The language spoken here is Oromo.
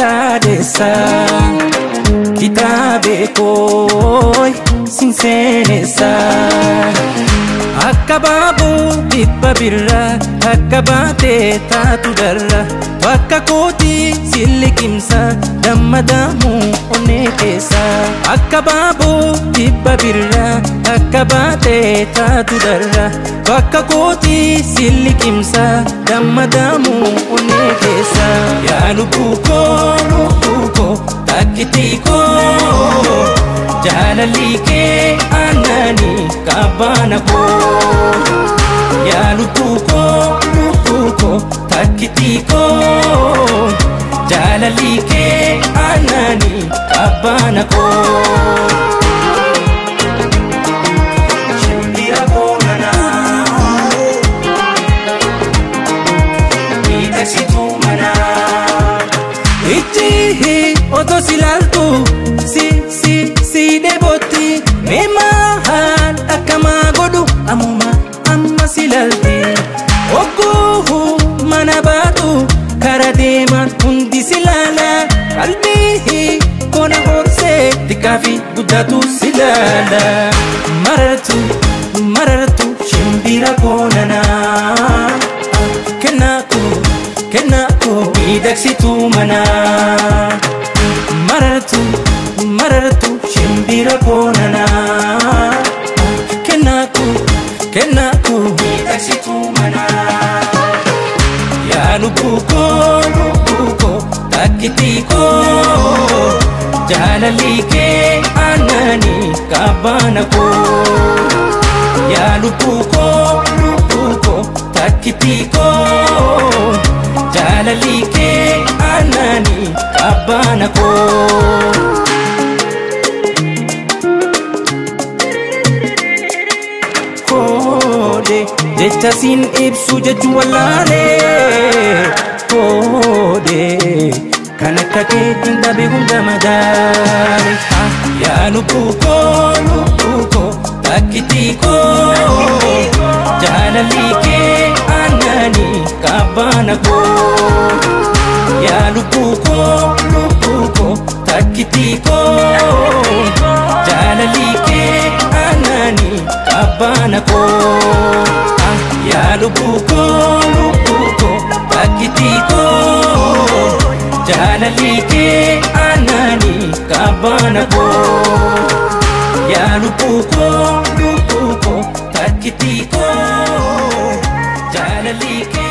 yaadessa kitaabe kooy sin seenessa akka baaboo dhibba birra akka baatee taatu darra bakka kooti silliqimsa dammadamu onnee keessa akka baaboo dhibba birra akka baatee taatu darra bakka kooti silliqimsa dammadamu onnee keessa yaa lubbuu koo takkitii koo jaalalli kee aannanii qabbana koo yaa lubbuu koo takkitii koo jaalalli kee aannanii qabbana koo shimbira boonanaa miidhagsituu manaa itti otoo si laaltu si dheebotti mee maal akkamaa godhu amma si laalti ogguu mana baatu kara deeman hundi si laala qalbii kona horsee xiqqaa fi guddaatu si laala marartu shimbira koonanaa kennaa miidhagsituu manaa marartu shimbira koonanaa kennaa miidhagsituu manaa yaa lubbuu koo takkitii koo jaalalli kee aannanii qabbana koo yaa lubbuu koo takkitii koo jaalalli kee aannanii qabbana koo jecha siin ibsu jechu wallaalee kan akka kee hin dhabe hunda madaale yaa lubbuu koo takkitii koo jaalalli kee aannanii qabbana koo yaa lubbuu koo takkitii koo jaalalli kee aannanii qabbana koo yaa lubbuu koo takkitii koo jaalalli kee aannanii qabbana koo yaa lubbuu koo takkitii koo jaalalli kee